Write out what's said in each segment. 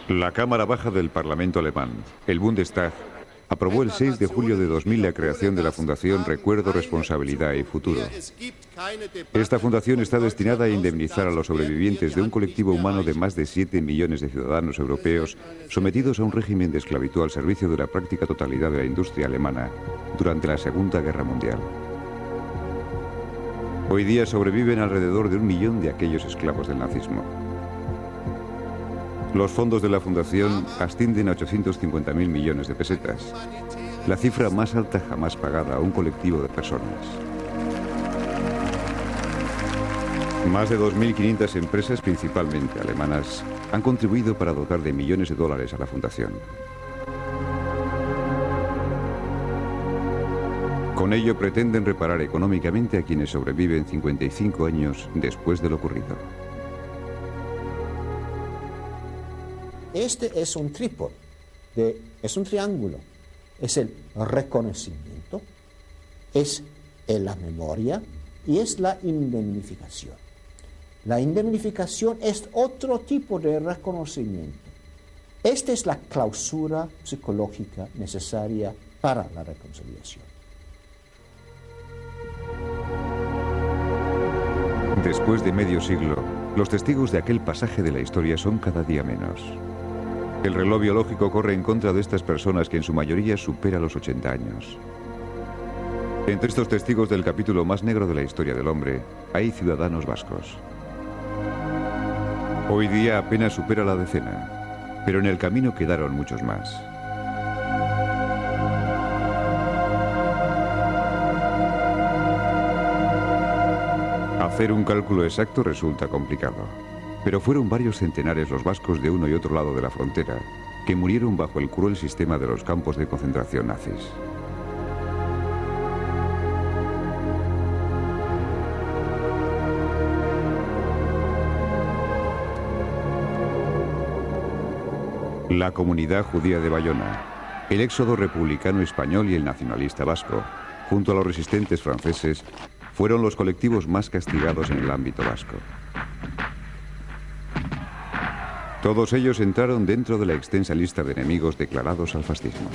La Cámara Baja del Parlamento alemán, el Bundestag, aprobó el 6 de julio de 2000 la creación de la Fundación Recuerdo, Responsabilidad y Futuro. Esta fundación está destinada a indemnizar a los sobrevivientes de un colectivo humano de más de 7 millones de ciudadanos europeos sometidos a un régimen de esclavitud al servicio de la práctica totalidad de la industria alemana durante la Segunda Guerra Mundial. Hoy día sobreviven alrededor de 1 millón de aquellos esclavos del nazismo. Los fondos de la fundación ascienden a 850.000 millones de pesetas, la cifra más alta jamás pagada a un colectivo de personas. Más de 2.500 empresas, principalmente alemanas, han contribuido para dotar de millones de dólares a la fundación. Con ello pretenden reparar económicamente a quienes sobreviven 55 años después de lo ocurrido. Este es un trípode, es un triángulo. Es el reconocimiento, es la memoria y es la indemnificación. La indemnificación es otro tipo de reconocimiento. Esta es la clausura psicológica necesaria para la reconciliación. Después de medio siglo, los testigos de aquel pasaje de la historia son cada día menos. El reloj biológico corre en contra de estas personas que en su mayoría supera los 80 años. Entre estos testigos del capítulo más negro de la historia del hombre, hay ciudadanos vascos. Hoy día apenas supera la decena, pero en el camino quedaron muchos más. Hacer un cálculo exacto resulta complicado. Pero fueron varios centenares los vascos de uno y otro lado de la frontera que murieron bajo el cruel sistema de los campos de concentración nazis. La comunidad judía de Bayona, el éxodo republicano español y el nacionalista vasco, junto a los resistentes franceses, fueron los colectivos más castigados en el ámbito vasco. Todos ellos entraron dentro de la extensa lista de enemigos declarados al fascismo.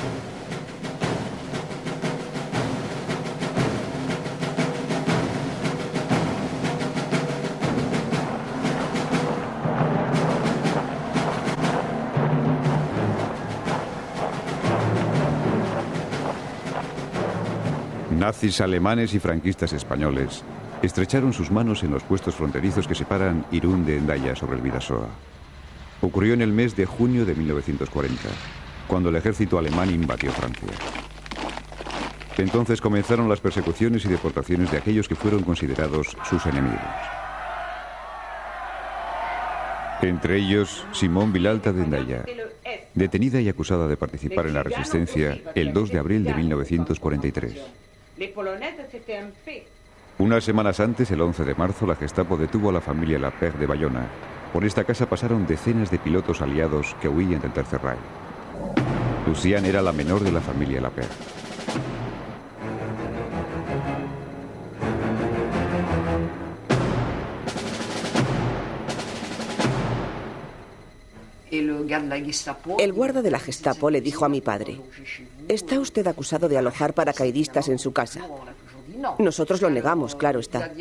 Nazis alemanes y franquistas españoles estrecharon sus manos en los puestos fronterizos que separan Irún de Hendaya sobre el Bidasoa. Ocurrió en el mes de junio de 1940, cuando el ejército alemán invadió Francia. Entonces comenzaron las persecuciones y deportaciones de aquellos que fueron considerados sus enemigos. Entre ellos, Simón Vilalta de Hendaya, detenida y acusada de participar en la resistencia el 2 de abril de 1943. Unas semanas antes, el 11 de marzo, la Gestapo detuvo a la familia Lapeyre de Bayona. Por esta casa pasaron decenas de pilotos aliados que huían del Tercer Reich. Luciane era la menor de la familia Lapeyre. El guarda de la Gestapo le dijo a mi padre: «Está usted acusado de alojar paracaidistas en su casa». Nosotros lo negamos, claro está.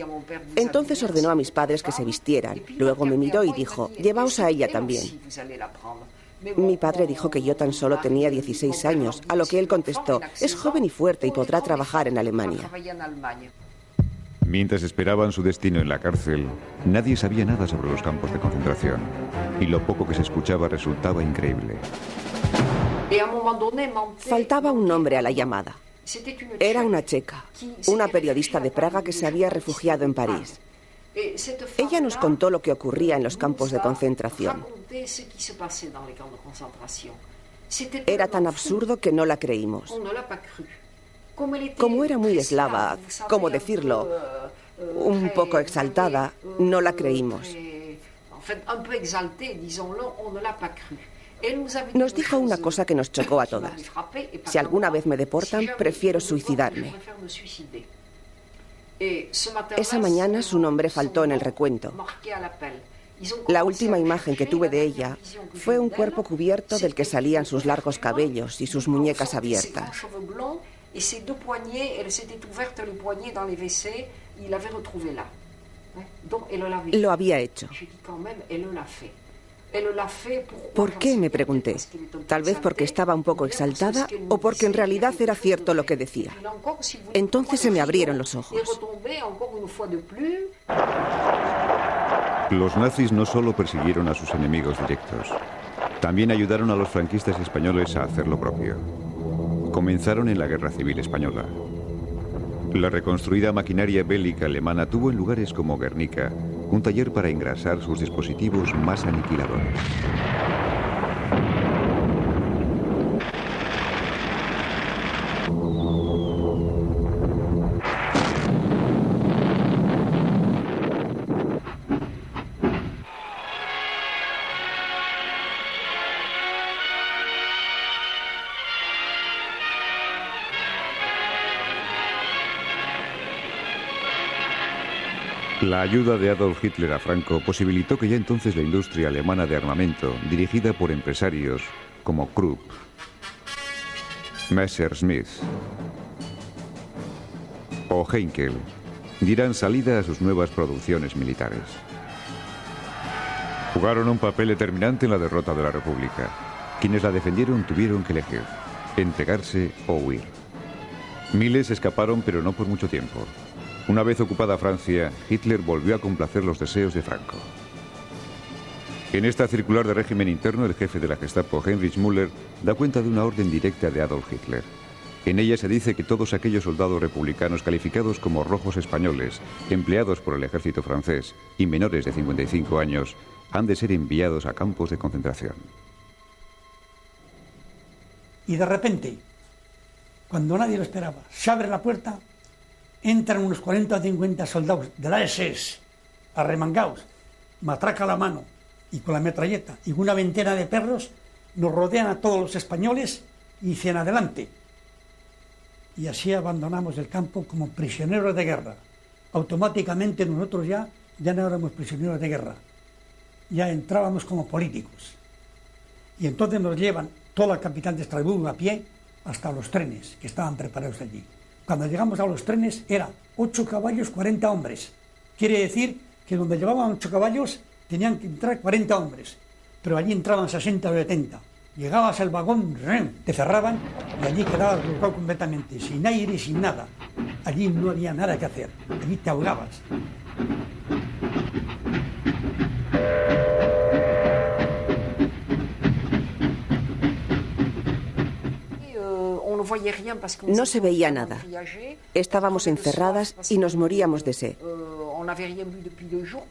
Entonces ordenó a mis padres que se vistieran. Luego me miró y dijo: «Llevaos a ella también». Mi padre dijo que yo tan solo tenía 16 años, a lo que él contestó: «Es joven y fuerte y podrá trabajar en Alemania». Mientras esperaban su destino en la cárcel, nadie sabía nada sobre los campos de concentración, y lo poco que se escuchaba resultaba increíble. Faltaba un nombre a la llamada. Era una checa, una periodista de Praga que se había refugiado en París. Ella nos contó lo que ocurría en los campos de concentración. Era tan absurdo que no la creímos. Como era muy eslava, ¿cómo decirlo?, un poco exaltada, no la creímos. Nos dijo una cosa que nos chocó a todas: si alguna vez me deportan, prefiero suicidarme. Esa mañana su nombre faltó en el recuento. La última imagen que tuve de ella fue un cuerpo cubierto del que salían sus largos cabellos y sus muñecas abiertas. Lo había hecho. ¿Por qué?, me pregunté. Tal vez porque estaba un poco exaltada o porque en realidad era cierto lo que decía. Entonces se me abrieron los ojos. Los nazis no solo persiguieron a sus enemigos directos, también ayudaron a los franquistas españoles a hacer lo propio. Comenzaron en la Guerra Civil Española. La reconstruida maquinaria bélica alemana tuvo en lugares como Guernica un taller para engrasar sus dispositivos más aniquiladores. La ayuda de Adolf Hitler a Franco posibilitó que ya entonces la industria alemana de armamento, dirigida por empresarios como Krupp, Messerschmitt o Heinkel, dieran salida a sus nuevas producciones militares. Jugaron un papel determinante en la derrota de la República. Quienes la defendieron tuvieron que elegir, entregarse o huir. Miles escaparon, pero no por mucho tiempo. Una vez ocupada Francia, Hitler volvió a complacer los deseos de Franco. En esta circular de régimen interno, el jefe de la Gestapo, Heinrich Müller, da cuenta de una orden directa de Adolf Hitler. En ella se dice que todos aquellos soldados republicanos calificados como rojos españoles, empleados por el ejército francés y menores de 55 años, han de ser enviados a campos de concentración. Y de repente, cuando nadie lo esperaba, se abre la puerta. Entran unos 40 o 50 soldados de la SS, arremangados, matraca a la mano y con la metralleta y una veintena de perros, nos rodean a todos los españoles y dicen adelante. Y así abandonamos el campo como prisioneros de guerra. Automáticamente nosotros ya no éramos prisioneros de guerra, ya entrábamos como políticos. Y entonces nos llevan toda la capital de Estrasburgo a pie hasta los trenes que estaban preparados allí. Cuando llegamos a los trenes era 8 caballos, 40 hombres. Quiere decir que donde llevaban 8 caballos tenían que entrar 40 hombres, pero allí entraban 60 o 70. Llegabas al vagón, te cerraban y allí quedabas bloqueado completamente, sin aire y sin nada. Allí no había nada que hacer, allí te ahogabas. No se veía nada. Estábamos encerradas y nos moríamos de sed.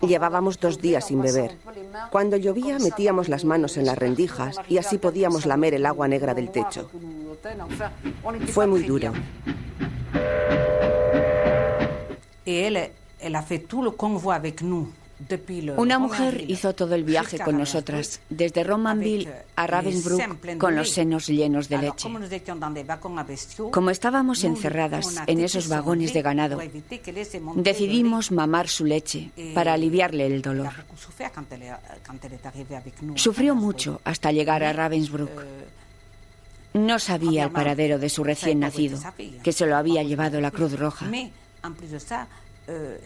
Llevábamos 2 días sin beber. Cuando llovía metíamos las manos en las rendijas y así podíamos lamer el agua negra del techo. Fue muy duro. Una mujer hizo todo el viaje con nosotras, desde Romanville a Ravensbrück, con los senos llenos de leche. Como estábamos encerradas en esos vagones de ganado, decidimos mamar su leche para aliviarle el dolor. Sufrió mucho hasta llegar a Ravensbrück. No sabía el paradero de su recién nacido, que se lo había llevado la Cruz Roja.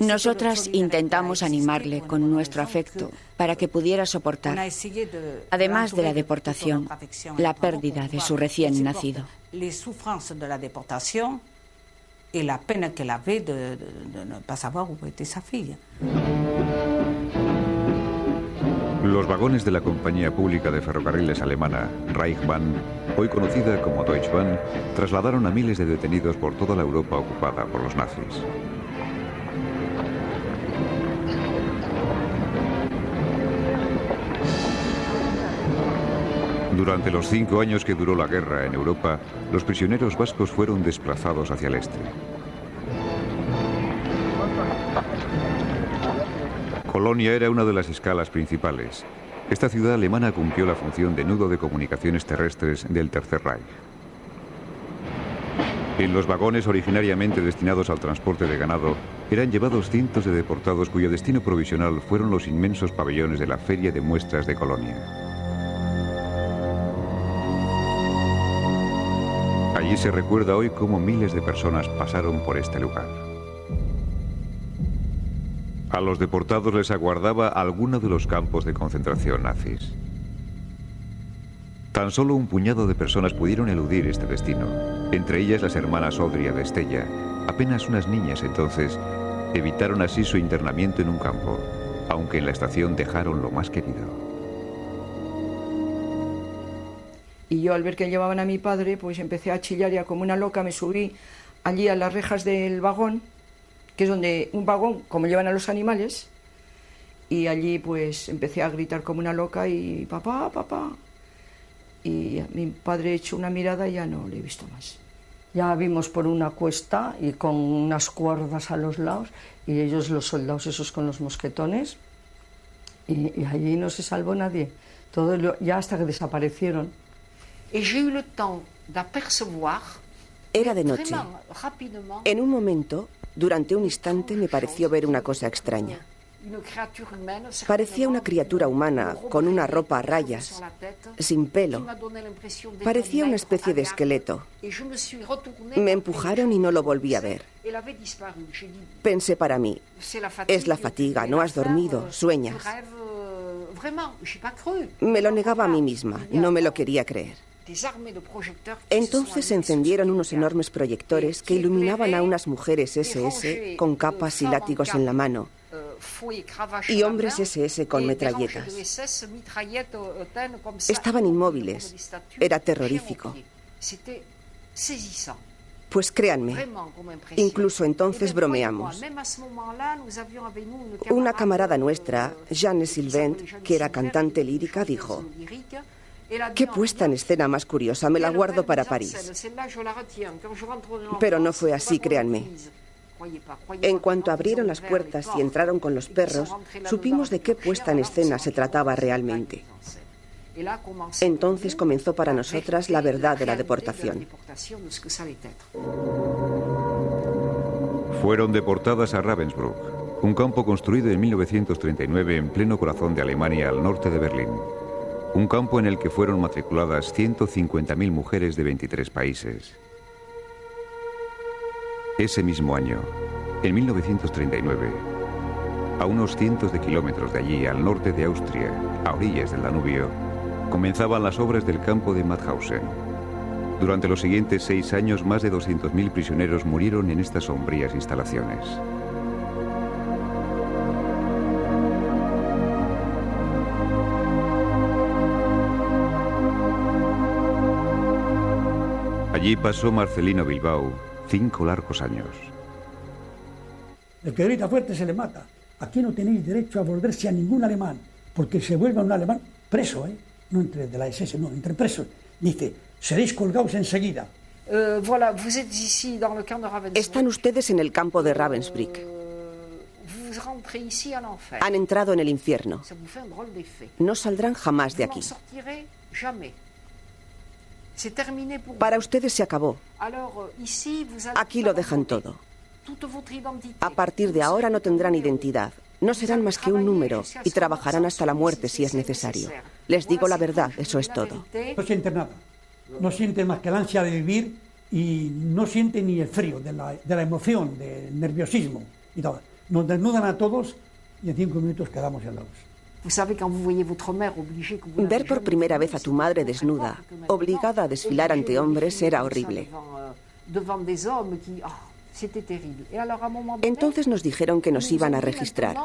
Nosotras intentamos animarle con nuestro afecto para que pudiera soportar, además de la deportación, la pérdida de su recién nacido. Los vagones de la compañía pública de ferrocarriles alemana, Reichsbahn, hoy conocida como Deutsche Bahn, trasladaron a miles de detenidos por toda la Europa ocupada por los nazis. Durante los 5 años que duró la guerra en Europa, los prisioneros vascos fueron desplazados hacia el este. Colonia era una de las escalas principales. Esta ciudad alemana cumplió la función de nudo de comunicaciones terrestres del Tercer Reich. En los vagones originariamente destinados al transporte de ganado, eran llevados cientos de deportados cuyo destino provisional fueron los inmensos pabellones de la Feria de Muestras de Colonia. Allí se recuerda hoy cómo miles de personas pasaron por este lugar. A los deportados les aguardaba alguno de los campos de concentración nazis. Tan solo un puñado de personas pudieron eludir este destino, entre ellas las hermanas Audrey de Estella, apenas unas niñas entonces, evitaron así su internamiento en un campo, aunque en la estación dejaron lo más querido. Y yo al ver que llevaban a mi padre, pues empecé a chillar ya como una loca, me subí allí a las rejas del vagón, que es donde un vagón, como llevan a los animales, y allí pues empecé a gritar como una loca y papá, papá. Y a mi padre echó una mirada y ya no le he visto más. Ya vimos por una cuesta y con unas cuerdas a los lados, y ellos, los soldados esos con los mosquetones, y allí no se salvó nadie, ya hasta que desaparecieron. Era de noche. En un momento, durante un instante, me pareció ver una cosa extraña. Parecía una criatura humana, con una ropa a rayas, sin pelo. Parecía una especie de esqueleto. Me empujaron y no lo volví a ver. Pensé para mí, es la fatiga, no has dormido, sueñas. Me lo negaba a mí misma, no me lo quería creer. Entonces se encendieron unos enormes proyectores que iluminaban a unas mujeres SS con capas y látigos en la mano, y hombres SS con metralletas. Estaban inmóviles. Era terrorífico. Pues créanme, incluso entonces bromeamos. Una camarada nuestra, Jeanne Sylvain, que era cantante lírica, dijo: «Qué puesta en escena más curiosa, me la guardo para París». Pero no fue así, créanme. En cuanto abrieron las puertas y entraron con los perros, supimos de qué puesta en escena se trataba realmente. Entonces comenzó para nosotras la verdad de la deportación. Fueron deportadas a Ravensbrück, un campo construido en 1939 en pleno corazón de Alemania, al norte de Berlín. Un campo en el que fueron matriculadas 150.000 mujeres de 23 países. Ese mismo año, en 1939, a unos cientos de kilómetros de allí, al norte de Austria, a orillas del Danubio, comenzaban las obras del campo de Mauthausen. Durante los siguientes 6 años, más de 200.000 prisioneros murieron en estas sombrías instalaciones. Allí pasó Marcelino Bilbao 5 largos años. El que grita fuerte se le mata. Aquí no tenéis derecho a volverse a ningún alemán, porque se vuelve un alemán preso, no entre de la SS, no, entre presos. Dice, seréis colgados enseguida. Están ustedes en el campo de Ravensbrück. Han entrado en el infierno. No saldrán jamás de aquí. Para ustedes se acabó. Aquí lo dejan todo. A partir de ahora no tendrán identidad. No serán más que un número y trabajarán hasta la muerte si es necesario. Les digo la verdad, eso es todo. No sienten nada. No sienten más que la ansia de vivir y no sienten ni el frío de la emoción, del nerviosismo y todo. Nos desnudan a todos y en 5 minutos quedamos helados. Ver por primera vez a tu madre desnuda, obligada a desfilar ante hombres, era horrible. Entonces nos dijeron que nos iban a registrar.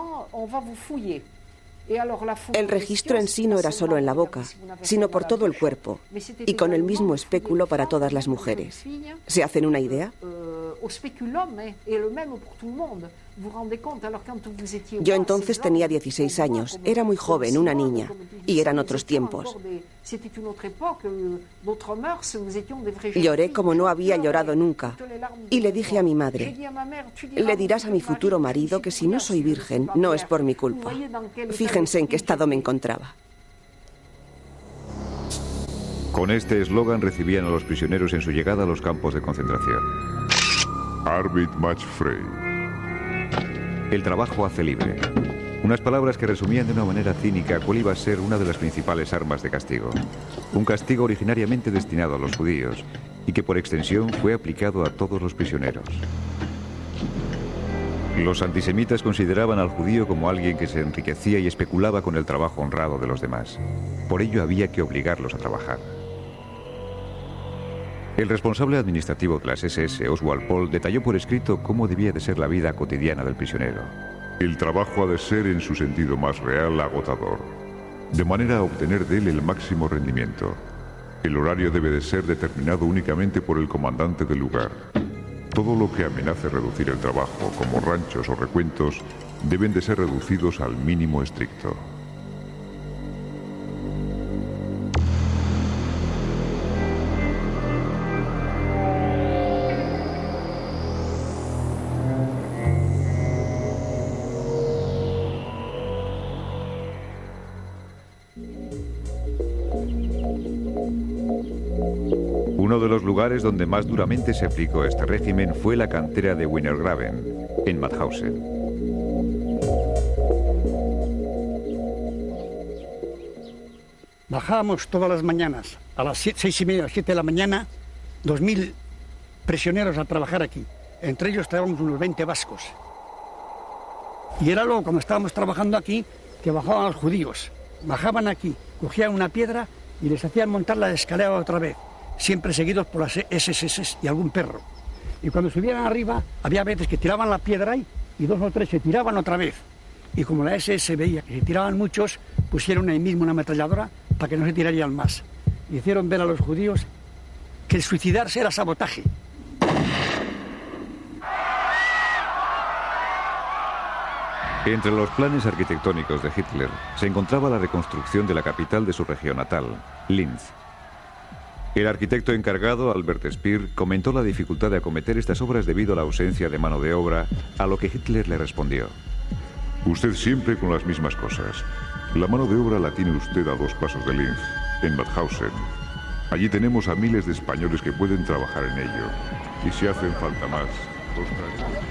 El registro en sí no era solo en la boca, sino por todo el cuerpo, y con el mismo espéculo para todas las mujeres. ¿Se hacen una idea? Yo entonces tenía 16 años, era muy joven, una niña, y eran otros tiempos. Lloré como no había llorado nunca, y le dije a mi madre, le dirás a mi futuro marido que si no soy virgen, no es por mi culpa. Fíjense en qué estado me encontraba. Con este eslogan recibían a los prisioneros en su llegada a los campos de concentración. Arbeit macht frei. El trabajo hace libre. Unas palabras que resumían de una manera cínica cuál iba a ser una de las principales armas de castigo. Un castigo originariamente destinado a los judíos y que por extensión fue aplicado a todos los prisioneros. Los antisemitas consideraban al judío como alguien que se enriquecía y especulaba con el trabajo honrado de los demás. Por ello había que obligarlos a trabajar. El responsable administrativo de las SS, Oswald Pohl, detalló por escrito cómo debía de ser la vida cotidiana del prisionero. El trabajo ha de ser en su sentido más real agotador, de manera a obtener de él el máximo rendimiento. El horario debe de ser determinado únicamente por el comandante del lugar. Todo lo que amenace reducir el trabajo, como ranchos o recuentos, deben de ser reducidos al mínimo estricto. Uno de los lugares donde más duramente se aplicó este régimen fue la cantera de Wienergraben, en Mauthausen. Bajábamos todas las mañanas, a las 6:30, 7 de la mañana, 2000 prisioneros a trabajar aquí. Entre ellos traíamos unos 20 vascos. Y era luego, cuando estábamos trabajando aquí, que bajaban los judíos. Bajaban aquí, cogían una piedra y les hacían montar la escalera otra vez, siempre seguidos por las SS y algún perro. Y cuando subieran arriba, había veces que tiraban la piedra ahí y 2 o 3 se tiraban otra vez. Y como la SS veía que se tiraban muchos, pusieron ahí mismo una ametralladora para que no se tirarían más. Y hicieron ver a los judíos que el suicidarse era sabotaje. Entre los planes arquitectónicos de Hitler se encontraba la reconstrucción de la capital de su región natal, Linz. El arquitecto encargado, Albert Speer, comentó la dificultad de acometer estas obras debido a la ausencia de mano de obra, a lo que Hitler le respondió: Usted siempre con las mismas cosas. La mano de obra la tiene usted a 2 pasos de Linz, en Mauthausen. Allí tenemos a miles de españoles que pueden trabajar en ello. Y si hacen falta más, los traemos.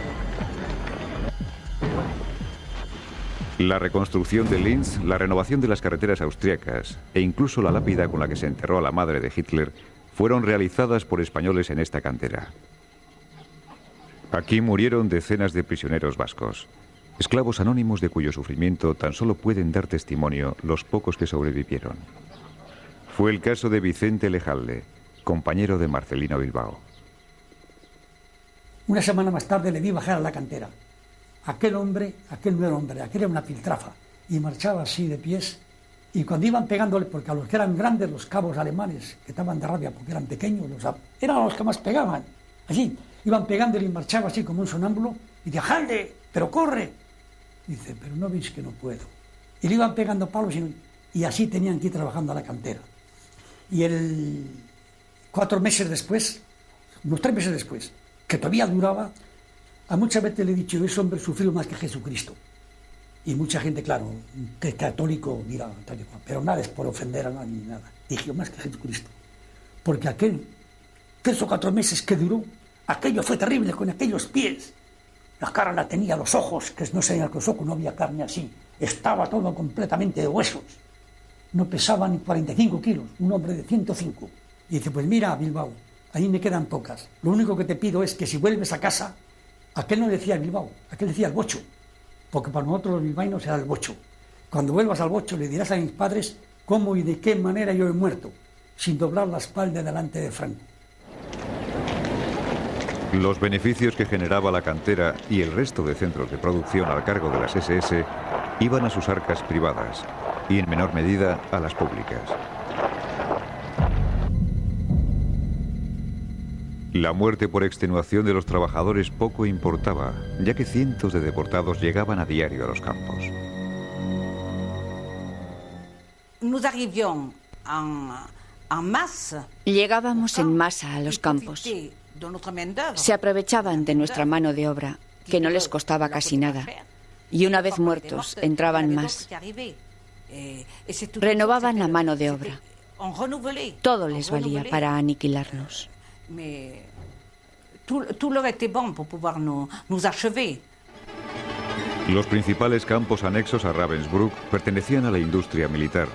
La reconstrucción de Linz, la renovación de las carreteras austriacas e incluso la lápida con la que se enterró a la madre de Hitler fueron realizadas por españoles en esta cantera. Aquí murieron decenas de prisioneros vascos, esclavos anónimos de cuyo sufrimiento tan solo pueden dar testimonio los pocos que sobrevivieron. Fue el caso de Vicente Lejalde, compañero de Marcelino Bilbao. Una semana más tarde le vi bajar a la cantera. Aquel hombre, aquel no era hombre, aquel era una piltrafa, y marchaba así de pies, y cuando iban pegándole, porque a los que eran grandes, los cabos alemanes, que estaban de rabia porque eran pequeños, eran los que más pegaban, así, iban pegándole y marchaba así como un sonámbulo, y decía: ¡Jalde, pero corre! Dice: pero no veis que no puedo. Y le iban pegando palos y así tenían que ir trabajando a la cantera. Y 4 meses después, unos 3 meses después, que todavía duraba, a muchas veces le he dicho: ese hombre sufrió más que Jesucristo. Y mucha gente, claro, que es católico, mira, pero nada es por ofender a nadie ni nada. Dije: más que Jesucristo. Porque aquel 3 o 4 meses que duró, aquello fue terrible con aquellos pies. La cara la tenía, los ojos, que no se veían los ojos, no había carne así. Estaba todo completamente de huesos. No pesaba ni 45 kilos, un hombre de 105. Y dice: pues mira, Bilbao, ahí me quedan pocas. Lo único que te pido es que si vuelves a casa, aquel no decía Bilbao, aquel decía el Bocho, porque para nosotros los bilbaínos era el Bocho. Cuando vuelvas al Bocho le dirás a mis padres cómo y de qué manera yo he muerto, sin doblar la espalda delante de Franco. Los beneficios que generaba la cantera y el resto de centros de producción al cargo de las SS iban a sus arcas privadas y en menor medida a las públicas. La muerte por extenuación de los trabajadores poco importaba, ya que cientos de deportados llegaban a diario a los campos. Llegábamos en masa a los campos. Se aprovechaban de nuestra mano de obra, que no les costaba casi nada. Y una vez muertos, entraban más. Renovaban la mano de obra. Todo les valía para aniquilarnos. Los principales campos anexos a Ravensbrück pertenecían a la industria militar.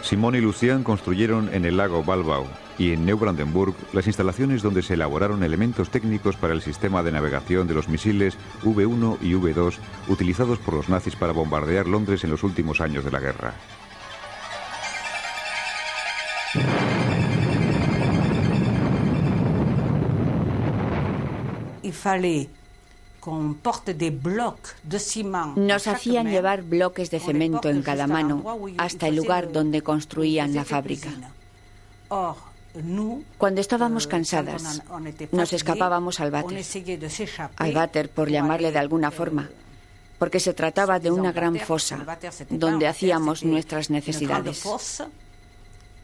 Simón y Lucien construyeron en el lago Walbau y en Neubrandenburg las instalaciones donde se elaboraron elementos técnicos para el sistema de navegación de los misiles V1 y V2 utilizados por los nazis para bombardear Londres en los últimos años de la guerra. Nos hacían llevar bloques de cemento en cada mano hasta el lugar donde construían la fábrica. Cuando estábamos cansadas, nos escapábamos al váter, por llamarle de alguna forma, porque se trataba de una gran fosa donde hacíamos nuestras necesidades.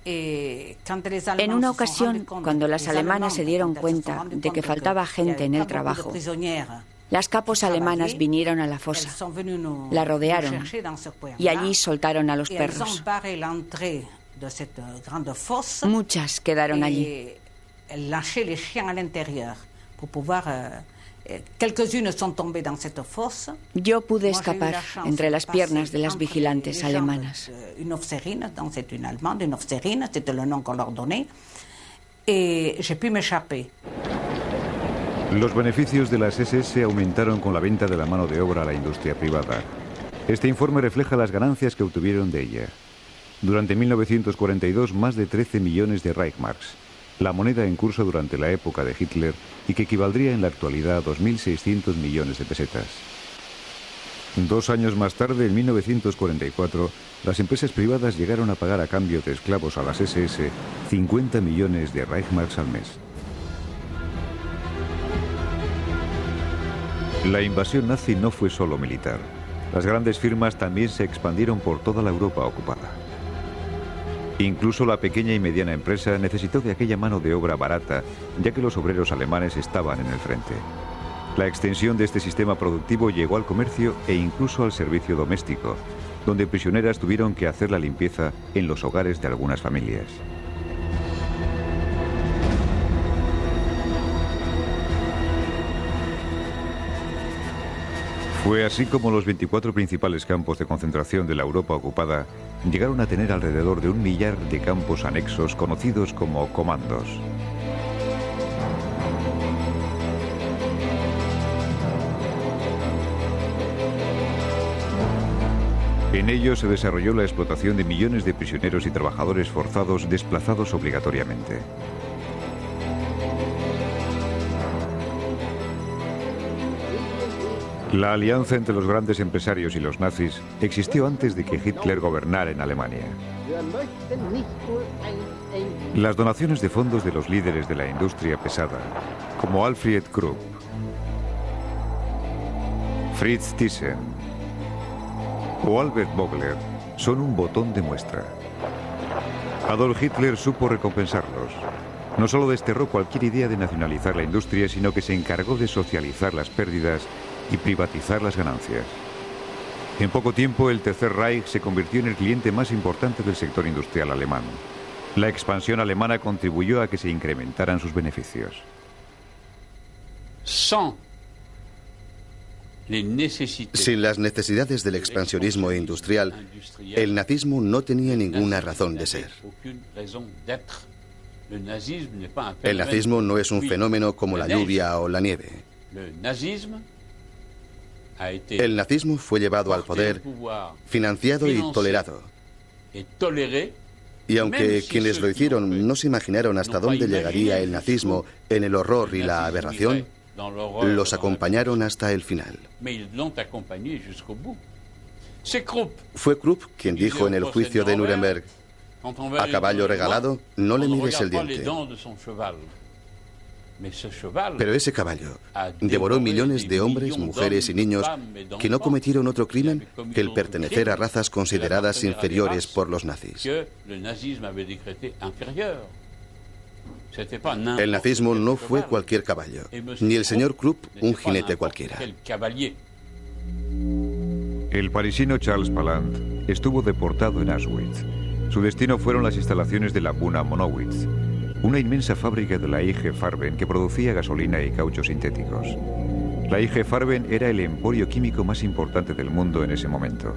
En una ocasión, cuando las alemanas se dieron cuenta de que faltaba gente en el trabajo, las capos alemanas vinieron a la fosa, la rodearon y allí soltaron a los perros. Muchas quedaron allí. Yo pude escapar entre las piernas de las vigilantes alemanas. Los beneficios de las SS aumentaron con la venta de la mano de obra a la industria privada. Este informe refleja las ganancias que obtuvieron de ella. Durante 1942, más de 13 millones de Reichsmarks, la moneda en curso durante la época de Hitler y que equivaldría en la actualidad a 2.600 millones de pesetas. 2 años más tarde, en 1944, las empresas privadas llegaron a pagar a cambio de esclavos a las SS 50 millones de Reichsmarks al mes. La invasión nazi no fue solo militar. Las grandes firmas también se expandieron por toda la Europa ocupada. Incluso la pequeña y mediana empresa necesitó de aquella mano de obra barata, ya que los obreros alemanes estaban en el frente. La extensión de este sistema productivo llegó al comercio e incluso al servicio doméstico, donde prisioneras tuvieron que hacer la limpieza en los hogares de algunas familias. Fue así como los 24 principales campos de concentración de la Europa ocupada llegaron a tener alrededor de 1 millar de campos anexos conocidos como comandos. En ellos se desarrolló la explotación de millones de prisioneros y trabajadores forzados desplazados obligatoriamente. La alianza entre los grandes empresarios y los nazis existió antes de que Hitler gobernara en Alemania. Las donaciones de fondos de los líderes de la industria pesada, como Alfred Krupp, Fritz Thyssen o Albert Vogler, son un botón de muestra. Adolf Hitler supo recompensarlos. No solo desterró cualquier idea de nacionalizar la industria, sino que se encargó de socializar las pérdidas y privatizar las ganancias. En poco tiempo, el Tercer Reich se convirtió en el cliente más importante del sector industrial alemán. La expansión alemana contribuyó a que se incrementaran sus beneficios. Sin las necesidades del expansionismo industrial, el nazismo no tenía ninguna razón de ser. El nazismo no es un fenómeno como la lluvia o la nieve. El nazismo fue llevado al poder, financiado y tolerado. Y aunque quienes lo hicieron no se imaginaron hasta dónde llegaría el nazismo en el horror y la aberración, los acompañaron hasta el final. Fue Krupp quien dijo en el juicio de Nuremberg: a caballo regalado no le mires el diente. Pero ese caballo devoró millones de hombres, mujeres y niños que no cometieron otro crimen que el pertenecer a razas consideradas inferiores por los nazis. El nazismo no fue cualquier caballo, ni el señor Krupp un jinete cualquiera. El parisino Charles Palant estuvo deportado en Auschwitz. Su destino fueron las instalaciones de la Buna Monowitz, una inmensa fábrica de la IG Farben que producía gasolina y cauchos sintéticos. La IG Farben era el emporio químico más importante del mundo en ese momento.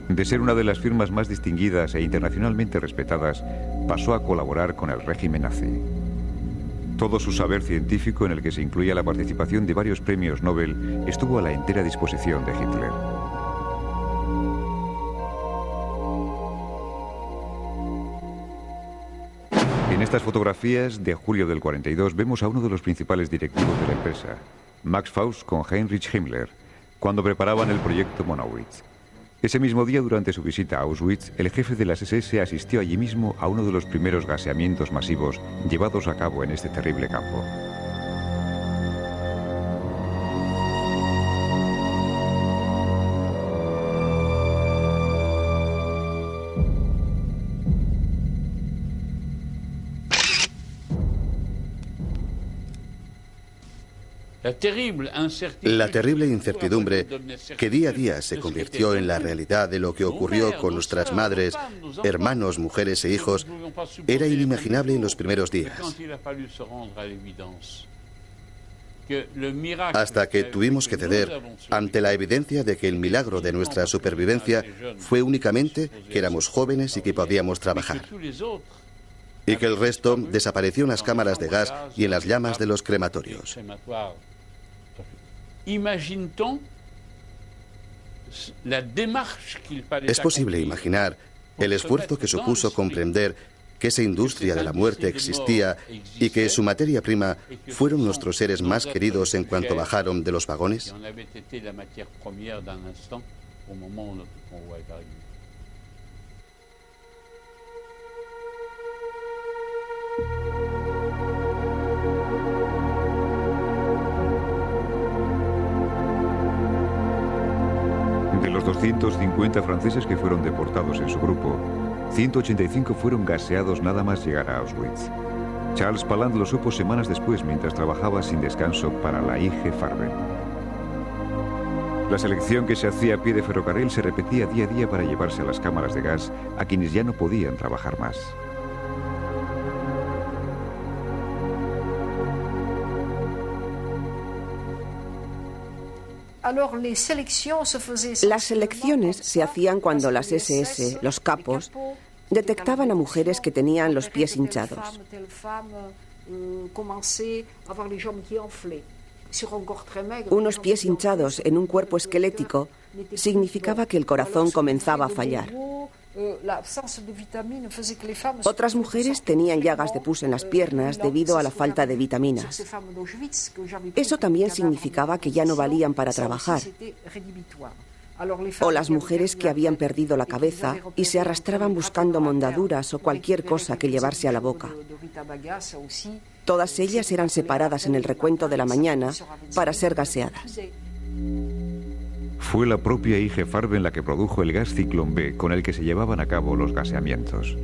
De ser una de las firmas más distinguidas e internacionalmente respetadas, pasó a colaborar con el régimen nazi. Todo su saber científico, en el que se incluía la participación de varios premios Nobel, estuvo a la entera disposición de Hitler. En estas fotografías de julio del 42 vemos a uno de los principales directivos de la empresa, Max Faust, con Heinrich Himmler, cuando preparaban el proyecto Monowitz. Ese mismo día, durante su visita a Auschwitz, el jefe de las SS asistió allí mismo a uno de los primeros gaseamientos masivos llevados a cabo en este terrible campo. La terrible incertidumbre que día a día se convirtió en la realidad de lo que ocurrió con nuestras madres, hermanos, mujeres e hijos era inimaginable en los primeros días. Hasta que tuvimos que ceder ante la evidencia de que el milagro de nuestra supervivencia fue únicamente que éramos jóvenes y que podíamos trabajar. Y que el resto desapareció en las cámaras de gas y en las llamas de los crematorios. Es posible imaginar el esfuerzo que supuso comprender que esa industria de la muerte existía y que su materia prima fueron nuestros seres más queridos en cuanto bajaron de los vagones. De los 250 franceses que fueron deportados en su grupo, 185 fueron gaseados nada más llegar a Auschwitz. Charles Paland lo supo semanas después mientras trabajaba sin descanso para la IG Farben. La selección que se hacía a pie de ferrocarril se repetía día a día para llevarse a las cámaras de gas a quienes ya no podían trabajar más. Las selecciones se hacían cuando las SS, los capos, detectaban a mujeres que tenían los pies hinchados. Unos pies hinchados en un cuerpo esquelético significaba que el corazón comenzaba a fallar. Otras mujeres tenían llagas de pus en las piernas debido a la falta de vitaminas. Eso también significaba que ya no valían para trabajar. O las mujeres que habían perdido la cabeza y se arrastraban buscando mondaduras o cualquier cosa que llevarse a la boca. Todas ellas eran separadas en el recuento de la mañana para ser gaseadas. Fue la propia IG Farben la que produjo el gas Ciclón B con el que se llevaban a cabo los gaseamientos.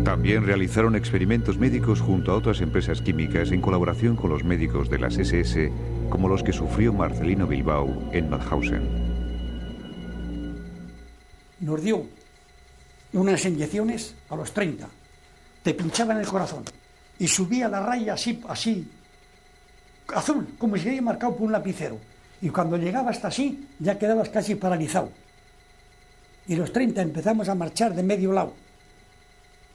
También realizaron experimentos médicos junto a otras empresas químicas en colaboración con los médicos de las SS, como los que sufrió Marcelino Bilbao en Mauthausen. Nos dio unas inyecciones a los 30. Te pinchaban el corazón y subía la raya así, azul, como si hubiera marcado por un lapicero. Y cuando llegaba hasta así, ya quedabas casi paralizado. Y los 30 empezamos a marchar de medio lado.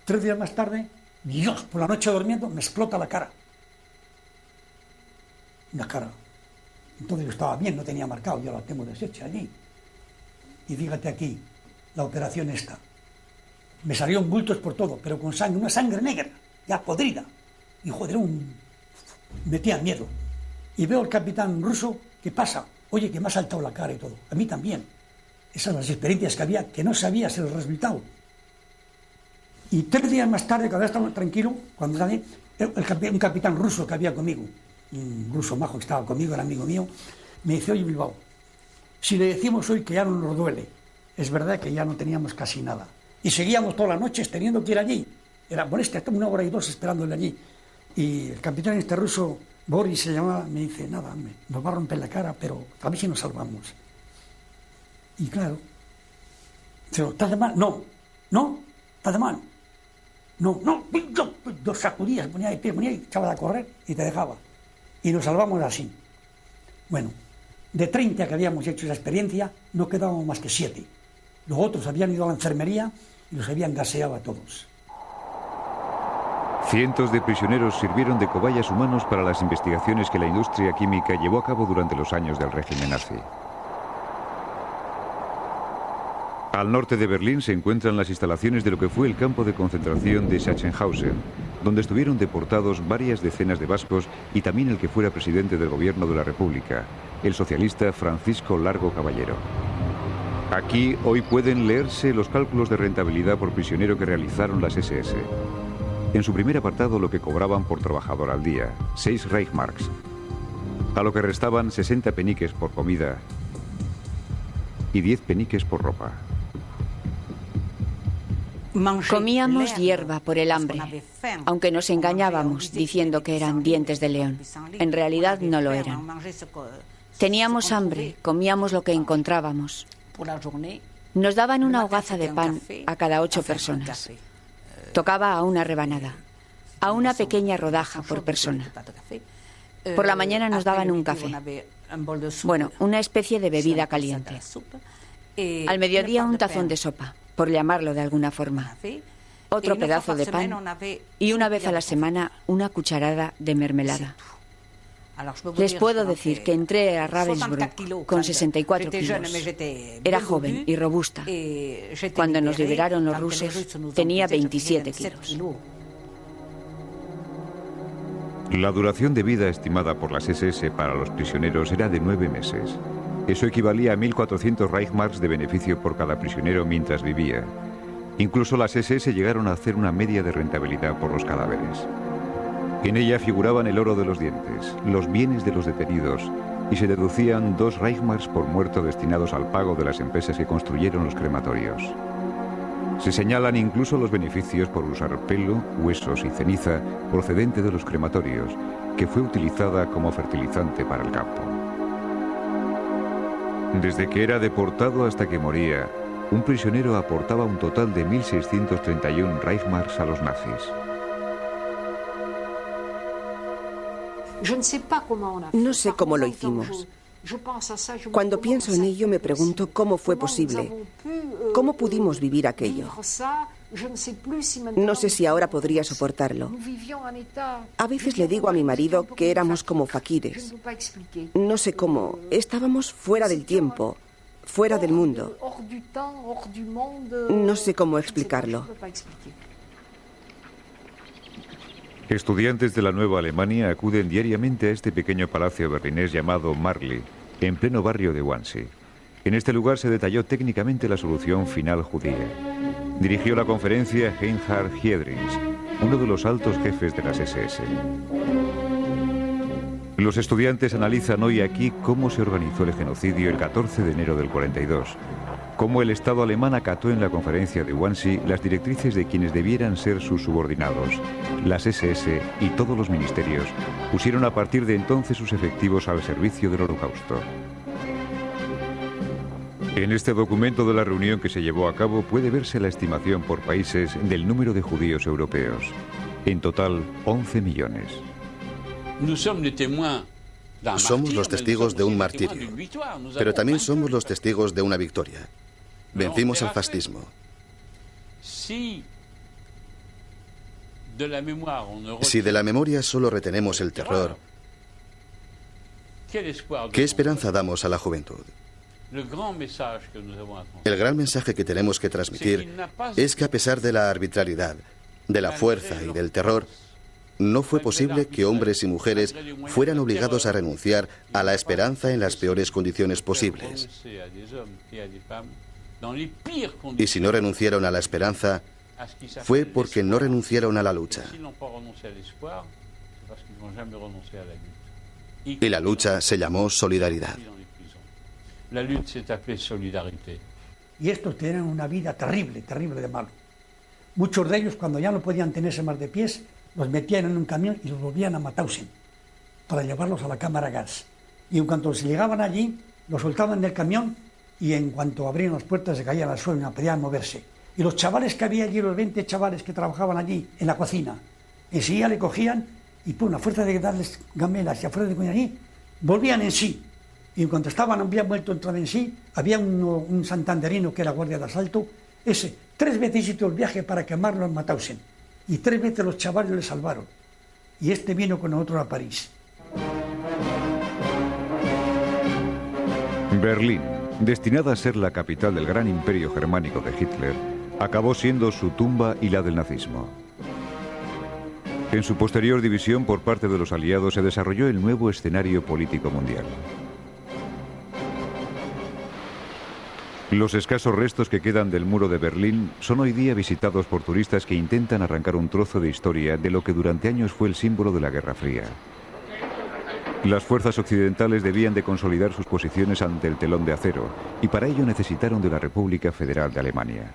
3 días más tarde, Dios, por la noche durmiendo, me explota la cara. La cara. Entonces yo estaba bien, no tenía marcado, yo la tengo deshecha allí. Y fíjate aquí, la operación esta. Me salieron bultos por todo, pero con sangre, una sangre negra, ya podrida. Y joder, metía miedo. Y veo al capitán ruso, ¿qué pasa? Oye, que me ha saltado la cara y todo. A mí también. Esas son las experiencias que había, que no sabías el resultado. Y 3 días más tarde, cuando estaba tranquilo, cuando salí, un capitán ruso que había conmigo, un ruso majo que estaba conmigo, era amigo mío, me dice, oye, Bilbao, si le decimos hoy que ya no nos duele, es verdad que ya no teníamos casi nada. Y seguíamos todas las noches teniendo que ir allí. Era molestia, hasta 1 hora y 2 esperándole allí. Y el capitán este ruso, Boris se llamaba, me dice, nada, nos va a romper la cara, pero a ver si nos salvamos. Y claro, ¿Estás de mal? No, estás de mal. No, dos sacudías, ponía de pie, echabas a correr y te dejaba. Y nos salvamos así. Bueno, de 30 que habíamos hecho esa experiencia, no quedábamos más que 7. Los otros habían ido a la enfermería y los habían gaseado a todos. Cientos de prisioneros sirvieron de cobayas humanos para las investigaciones que la industria química llevó a cabo durante los años del régimen nazi. Al norte de Berlín se encuentran las instalaciones de lo que fue el campo de concentración de Sachsenhausen, donde estuvieron deportados varias decenas de vascos y también el que fuera presidente del gobierno de la República, el socialista Francisco Largo Caballero. Aquí hoy pueden leerse los cálculos de rentabilidad por prisionero que realizaron las SS. En su primer apartado lo que cobraban por trabajador al día, 6 Reichsmarks, a lo que restaban 60 peniques por comida y 10 peniques por ropa. Comíamos hierba por el hambre, aunque nos engañábamos diciendo que eran dientes de león. En realidad no lo eran. Teníamos hambre, comíamos lo que encontrábamos. Nos daban una hogaza de pan a cada 8 personas. Tocaba a una rebanada, a una pequeña rodaja por persona. Por la mañana nos daban un café. Bueno, una especie de bebida caliente. Al mediodía un tazón de sopa, por llamarlo de alguna forma. Otro pedazo de pan y una vez a la semana una cucharada de mermelada. Les puedo decir que entré a Ravensbrück con 64 kilos. Era joven y robusta. Cuando nos liberaron los rusos tenía 27 kilos. La duración de vida estimada por las SS para los prisioneros era de 9 meses. Eso equivalía a 1.400 Reichsmarks de beneficio por cada prisionero mientras vivía. Incluso las SS llegaron a hacer una media de rentabilidad por los cadáveres. En ella figuraban el oro de los dientes, los bienes de los detenidos, y se deducían 2 Reichsmarks por muerto destinados al pago de las empresas que construyeron los crematorios. Se señalan incluso los beneficios por usar pelo, huesos y ceniza procedente de los crematorios, que fue utilizada como fertilizante para el campo. Desde que era deportado hasta que moría, un prisionero aportaba un total de 1.631 Reichsmarks a los nazis. No sé cómo lo hicimos. Cuando pienso en ello me pregunto cómo fue posible, cómo pudimos vivir aquello. No sé si ahora podría soportarlo. A veces le digo a mi marido que éramos como faquires. No sé cómo, estábamos fuera del tiempo, fuera del mundo. No sé cómo explicarlo. Estudiantes de la Nueva Alemania acuden diariamente a este pequeño palacio berlinés llamado Marly, en pleno barrio de Wannsee. En este lugar se detalló técnicamente la solución final judía. Dirigió la conferencia Reinhard Heydrich, uno de los altos jefes de las SS. Los estudiantes analizan hoy aquí cómo se organizó el genocidio el 14 de enero del 42, cómo el Estado alemán acató en la conferencia de Wannsee las directrices de quienes debieran ser sus subordinados. Las SS y todos los ministerios pusieron a partir de entonces sus efectivos al servicio del Holocausto. En este documento de la reunión que se llevó a cabo puede verse la estimación por países del número de judíos europeos. En total, 11 millones. Somos los testigos de un martirio, pero también somos los testigos de una victoria. Vencimos al fascismo. Si de la memoria solo retenemos el terror, ¿qué esperanza damos a la juventud? El gran mensaje que tenemos que transmitir es que a pesar de la arbitrariedad, de la fuerza y del terror, no fue posible que hombres y mujeres fueran obligados a renunciar a la esperanza en las peores condiciones posibles. Y si no renunciaron a la esperanza, fue porque no renunciaron a la lucha. Y la lucha se llamó solidaridad. Y estos tenían una vida terrible, terrible de malo. Muchos de ellos, cuando ya no podían tenerse más de pies, los metían en un camión y los volvían a Mauthausen para llevarlos a la cámara gas. Y en cuanto se llegaban allí, los soltaban del camión y en cuanto abrían las puertas se caían al suelo y no podían moverse. Y los chavales que había allí, los 20 chavales que trabajaban allí en la cocina, enseguida le cogían y a fuerza de darles gamelas y a fuerza de comer allí, volvían en sí. Y en cuanto habían vuelto a entrar en sí, había un santanderino que era guardia de asalto, ese 3 veces hizo el viaje para quemarlo en Mauthausen. Y 3 veces los chavales le salvaron. Y este vino con nosotros a París. Berlín, destinada a ser la capital del gran imperio germánico de Hitler, acabó siendo su tumba y la del nazismo. En su posterior división por parte de los aliados se desarrolló el nuevo escenario político mundial. Los escasos restos que quedan del muro de Berlín son hoy día visitados por turistas que intentan arrancar un trozo de historia de lo que durante años fue el símbolo de la Guerra Fría. Las fuerzas occidentales debían de consolidar sus posiciones ante el telón de acero y para ello necesitaron de la República Federal de Alemania.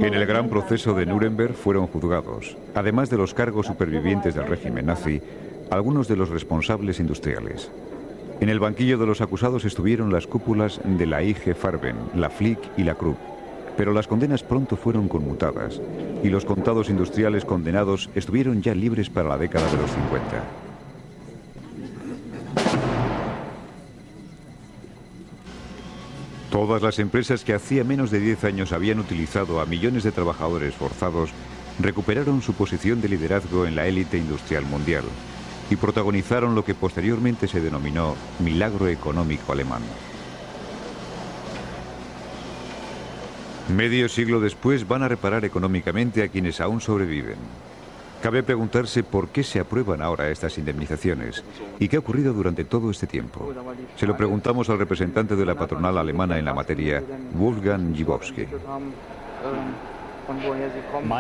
En el gran proceso de Nuremberg fueron juzgados, además de los cargos supervivientes del régimen nazi, algunos de los responsables industriales. En el banquillo de los acusados estuvieron las cúpulas de la IG Farben, la Flick y la Krupp, pero las condenas pronto fueron conmutadas y los contados industriales condenados estuvieron ya libres para la década de los 50. Todas las empresas que hacía menos de 10 años habían utilizado a millones de trabajadores forzados recuperaron su posición de liderazgo en la élite industrial mundial y protagonizaron lo que posteriormente se denominó milagro económico alemán. Medio siglo después van a reparar económicamente a quienes aún sobreviven. Cabe preguntarse por qué se aprueban ahora estas indemnizaciones y qué ha ocurrido durante todo este tiempo. Se lo preguntamos al representante de la patronal alemana en la materia, Wolfgang Gibowski.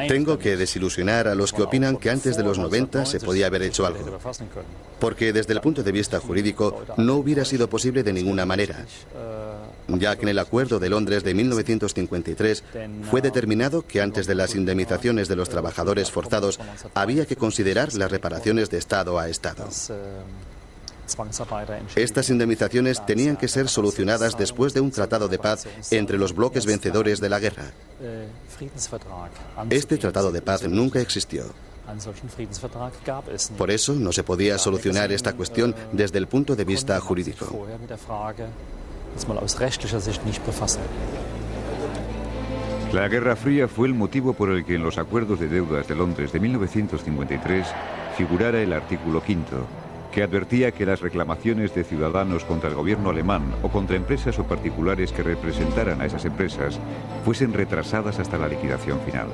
Tengo que desilusionar a los que opinan que antes de los 90 se podía haber hecho algo, porque desde el punto de vista jurídico no hubiera sido posible de ninguna manera, ya que en el Acuerdo de Londres de 1953 fue determinado que antes de las indemnizaciones de los trabajadores forzados había que considerar las reparaciones de Estado a Estado. Estas indemnizaciones tenían que ser solucionadas después de un tratado de paz entre los bloques vencedores de la guerra. Este tratado de paz nunca existió. Por eso no se podía solucionar esta cuestión desde el punto de vista jurídico. La Guerra Fría fue el motivo por el que en los acuerdos de deudas de Londres de 1953 figurara el artículo 5, que advertía que las reclamaciones de ciudadanos contra el gobierno alemán o contra empresas o particulares que representaran a esas empresas fuesen retrasadas hasta la liquidación final.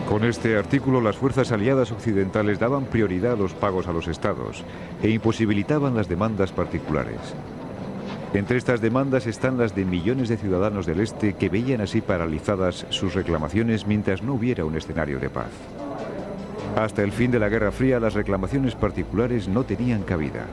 Con este artículo, las fuerzas aliadas occidentales daban prioridad a los pagos a los estados e imposibilitaban las demandas particulares. Entre estas demandas están las de millones de ciudadanos del este que veían así paralizadas sus reclamaciones mientras no hubiera un escenario de paz. Hasta el fin de la Guerra Fría, las reclamaciones particulares no tenían cabida.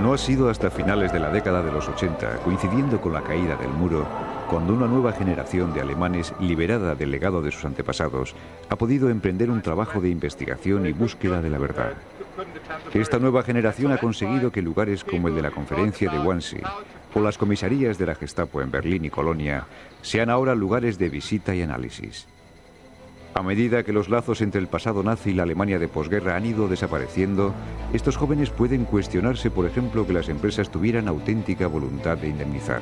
No ha sido hasta finales de la década de los 80, coincidiendo con la caída del muro, cuando una nueva generación de alemanes, liberada del legado de sus antepasados, ha podido emprender un trabajo de investigación y búsqueda de la verdad. Esta nueva generación ha conseguido que lugares como el de la conferencia de Wannsee o las comisarías de la Gestapo en Berlín y Colonia sean ahora lugares de visita y análisis. A medida que los lazos entre el pasado nazi y la Alemania de posguerra han ido desapareciendo, estos jóvenes pueden cuestionarse, por ejemplo, que las empresas tuvieran auténtica voluntad de indemnizar.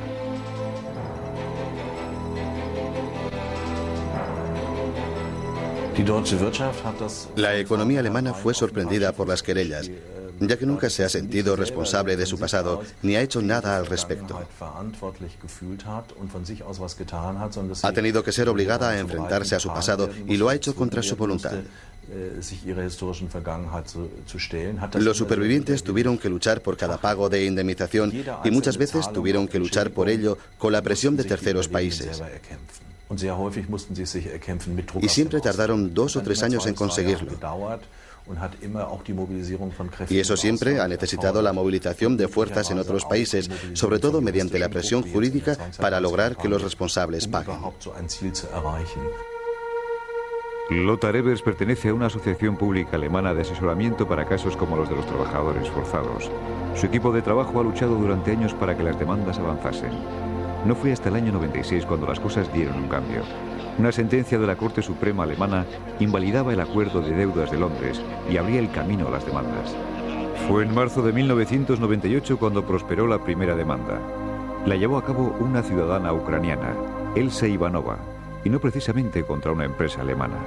La economía alemana fue sorprendida por las querellas, ya que nunca se ha sentido responsable de su pasado ni ha hecho nada al respecto. Ha tenido que ser obligada a enfrentarse a su pasado y lo ha hecho contra su voluntad. Los supervivientes tuvieron que luchar por cada pago de indemnización y muchas veces tuvieron que luchar por ello con la presión de terceros países. Y siempre tardaron 2 o 3 años en conseguirlo. Y eso siempre ha necesitado la movilización de fuerzas en otros países, sobre todo mediante la presión jurídica para lograr que los responsables paguen. Lothar Evers pertenece a una asociación pública alemana de asesoramiento para casos como los de los trabajadores forzados. Su equipo de trabajo ha luchado durante años para que las demandas avanzasen. No fue hasta el año 96 cuando las cosas dieron un cambio. Una sentencia de la Corte Suprema alemana invalidaba el acuerdo de deudas de Londres y abría el camino a las demandas. Fue en marzo de 1998 cuando prosperó la primera demanda. La llevó a cabo una ciudadana ucraniana, Elsa Ivanova, y no precisamente contra una empresa alemana.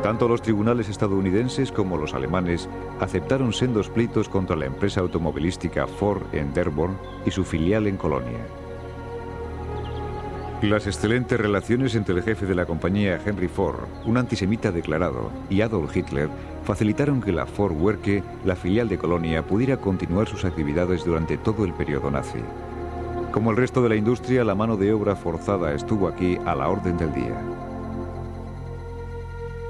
Tanto los tribunales estadounidenses como los alemanes aceptaron sendos pleitos contra la empresa automovilística Ford en Dearborn y su filial en Colonia. Las excelentes relaciones entre el jefe de la compañía, Henry Ford, un antisemita declarado, y Adolf Hitler facilitaron que la Ford Werke, la filial de Colonia, pudiera continuar sus actividades durante todo el periodo nazi. Como el resto de la industria, la mano de obra forzada estuvo aquí a la orden del día.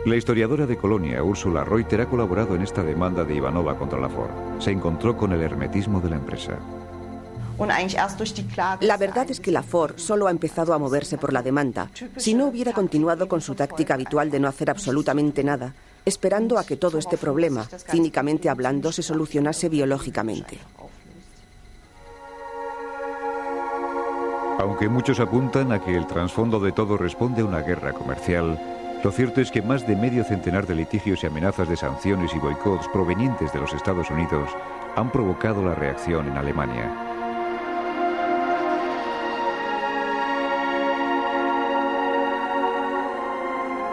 La historiadora de Colonia, Ursula Reuter, ha colaborado en esta demanda de Ivanova contra la Ford. Se encontró con el hermetismo de la empresa. La verdad es que la Ford solo ha empezado a moverse por la demanda. Si no hubiera continuado con su táctica habitual de no hacer absolutamente nada, esperando a que todo este problema, cínicamente hablando, se solucionase biológicamente. Aunque muchos apuntan a que el trasfondo de todo responde a una guerra comercial, lo cierto es que más de medio centenar de litigios y amenazas de sanciones y boicots provenientes de los Estados Unidos han provocado la reacción en Alemania.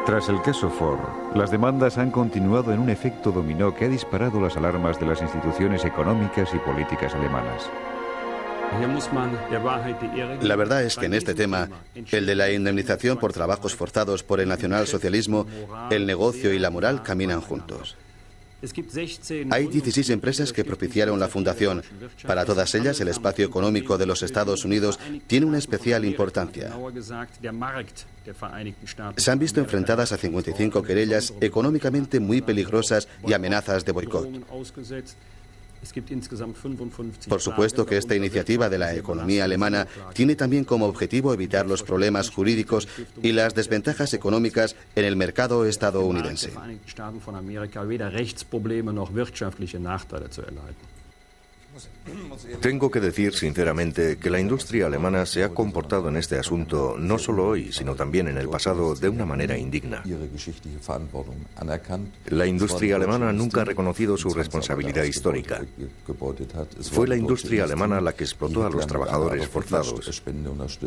Tras el caso Ford, las demandas han continuado en un efecto dominó que ha disparado las alarmas de las instituciones económicas y políticas alemanas. La verdad es que en este tema, el de la indemnización por trabajos forzados por el nacionalsocialismo, el negocio y la moral caminan juntos. Hay 16 empresas que propiciaron la fundación. Para todas ellas, el espacio económico de los Estados Unidos tiene una especial importancia. Se han visto enfrentadas a 55 querellas económicamente muy peligrosas y amenazas de boicot. Por supuesto que esta iniciativa de la economía alemana tiene también como objetivo evitar los problemas jurídicos y las desventajas económicas en el mercado estadounidense. Tengo que decir sinceramente que la industria alemana se ha comportado en este asunto no solo hoy, sino también en el pasado de una manera indigna. La industria alemana nunca ha reconocido su responsabilidad histórica. Fue la industria alemana la que explotó a los trabajadores forzados.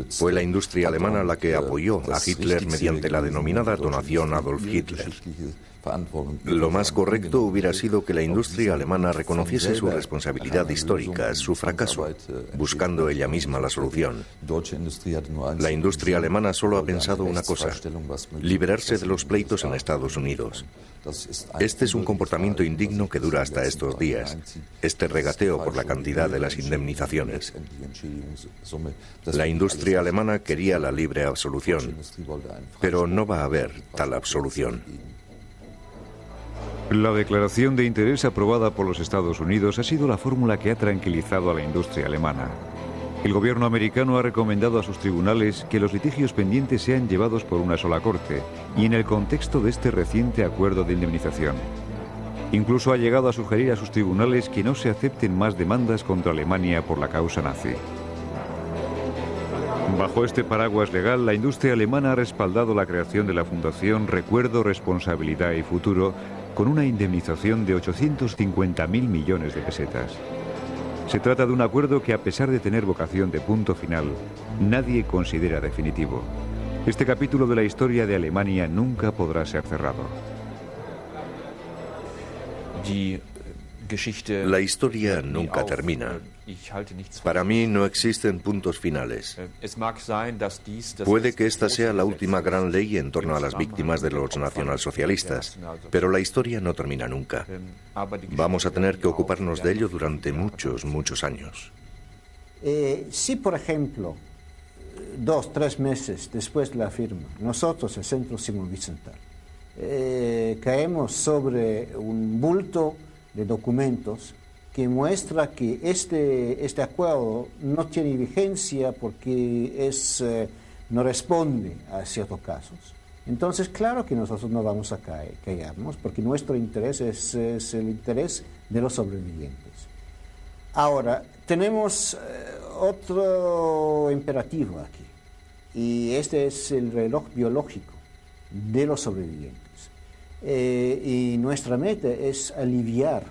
Fue la industria alemana la que apoyó a Hitler mediante la denominada donación Adolf Hitler. Lo más correcto hubiera sido que la industria alemana reconociese su responsabilidad histórica, su fracaso, buscando ella misma la solución. La industria alemana solo ha pensado una cosa: liberarse de los pleitos en Estados Unidos. Este es un comportamiento indigno que dura hasta estos días, este regateo por la cantidad de las indemnizaciones. La industria alemana quería la libre absolución, pero no va a haber tal absolución. La declaración de interés aprobada por los Estados Unidos ha sido la fórmula que ha tranquilizado a la industria alemana. El gobierno americano ha recomendado a sus tribunales que los litigios pendientes sean llevados por una sola corte y en el contexto de este reciente acuerdo de indemnización. Incluso ha llegado a sugerir a sus tribunales que no se acepten más demandas contra Alemania por la causa nazi. Bajo este paraguas legal, la industria alemana ha respaldado la creación de la Fundación Recuerdo, Responsabilidad y Futuro con una indemnización de 850.000 millones de pesetas. Se trata de un acuerdo que, a pesar de tener vocación de punto final, nadie considera definitivo. Este capítulo de la historia de Alemania nunca podrá ser cerrado. La historia nunca termina. Para mí no existen puntos finales. Puede que esta sea la última gran ley en torno a las víctimas de los nacionalsocialistas, pero la historia no termina nunca. Vamos a tener que ocuparnos de ello durante muchos, muchos años. Si, por ejemplo, 2 o 3 meses después de la firma, nosotros, el Centro Simón Wiesenthal, caemos sobre un bulto de documentos que muestra que este acuerdo no tiene vigencia porque no responde a ciertos casos. Entonces, claro que nosotros no vamos a callarnos, porque nuestro interés es el interés de los sobrevivientes. Ahora, tenemos otro imperativo aquí, y este es el reloj biológico de los sobrevivientes. Y nuestra meta es aliviar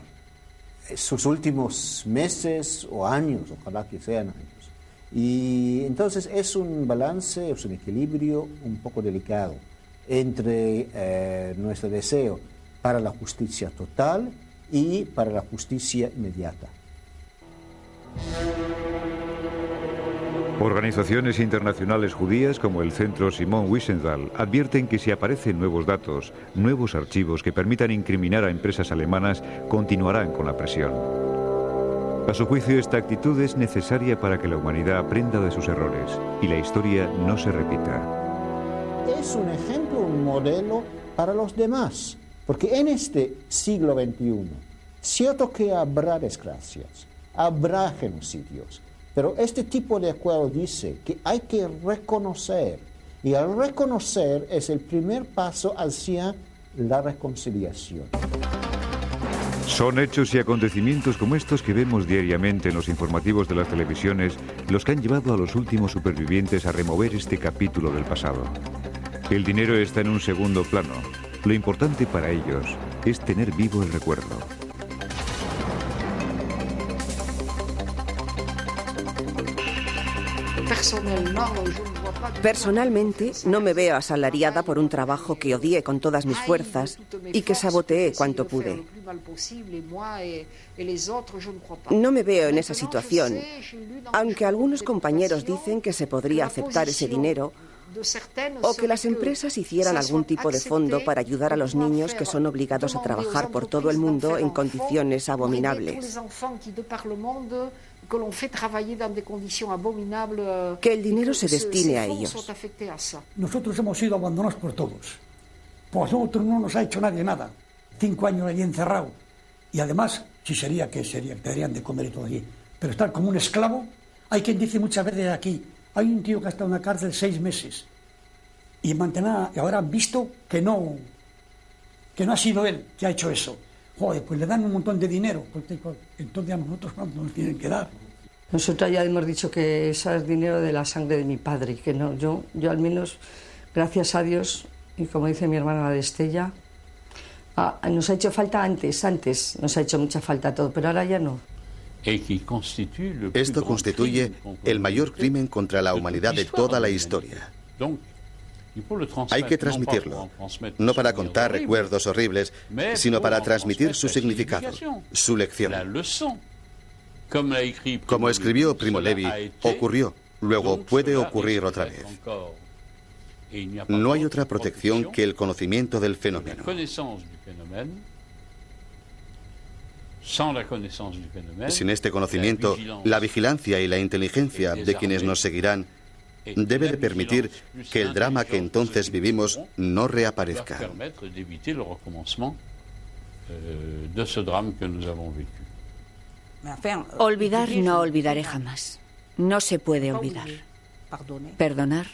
sus últimos meses o años, ojalá que sean años. Y entonces es un balance, es un equilibrio un poco delicado entre nuestro deseo para la justicia total y para la justicia inmediata. Organizaciones internacionales judías como el Centro Simon Wiesenthal advierten que si aparecen nuevos datos, nuevos archivos que permitan incriminar a empresas alemanas, continuarán con la presión. A su juicio, esta actitud es necesaria para que la humanidad aprenda de sus errores y la historia no se repita. Es un ejemplo, un modelo para los demás, porque en este siglo XXI, cierto que habrá desgracias, habrá genocidios, pero este tipo de acuerdo dice que hay que reconocer, y el reconocer es el primer paso hacia la reconciliación. Son hechos y acontecimientos como estos que vemos diariamente en los informativos de las televisiones los que han llevado a los últimos supervivientes a remover este capítulo del pasado. El dinero está en un segundo plano. Lo importante para ellos es tener vivo el recuerdo. Personalmente, no me veo asalariada por un trabajo que odié con todas mis fuerzas y que saboteé cuanto pude. No me veo en esa situación, aunque algunos compañeros dicen que se podría aceptar ese dinero o que las empresas hicieran algún tipo de fondo para ayudar a los niños que son obligados a trabajar por todo el mundo en condiciones abominables. Que el dinero se destine a ellos. Nosotros hemos sido abandonados por todos. Por nosotros no nos ha hecho nadie nada. 5 años allí encerrado. Y además, si sería, te darían de comer y todo allí. Pero estar como un esclavo, hay quien dice muchas veces aquí, hay un tío que ha estado en la cárcel 6 meses. Y ahora han visto que no ha sido él que ha hecho eso. Joder, pues le dan un montón de dinero. Entonces a nosotros, ¿cuánto nos tienen que dar? Nosotros ya hemos dicho que eso es dinero de la sangre de mi padre, que no, yo al menos, gracias a Dios, y como dice mi hermana la de Estella, nos ha hecho falta antes nos ha hecho mucha falta todo, pero ahora ya no. Esto constituye el mayor crimen contra la humanidad de toda la historia. Hay que transmitirlo, no para contar recuerdos horribles, sino para transmitir su significado, su lección. Como escribió Primo Levi, ocurrió, luego puede ocurrir otra vez. No hay otra protección que el conocimiento del fenómeno. Sin este conocimiento, la vigilancia y la inteligencia de quienes nos seguirán debe de permitir que el drama que entonces vivimos no reaparezca. Olvidar no olvidaré jamás. No se puede olvidar. Perdonar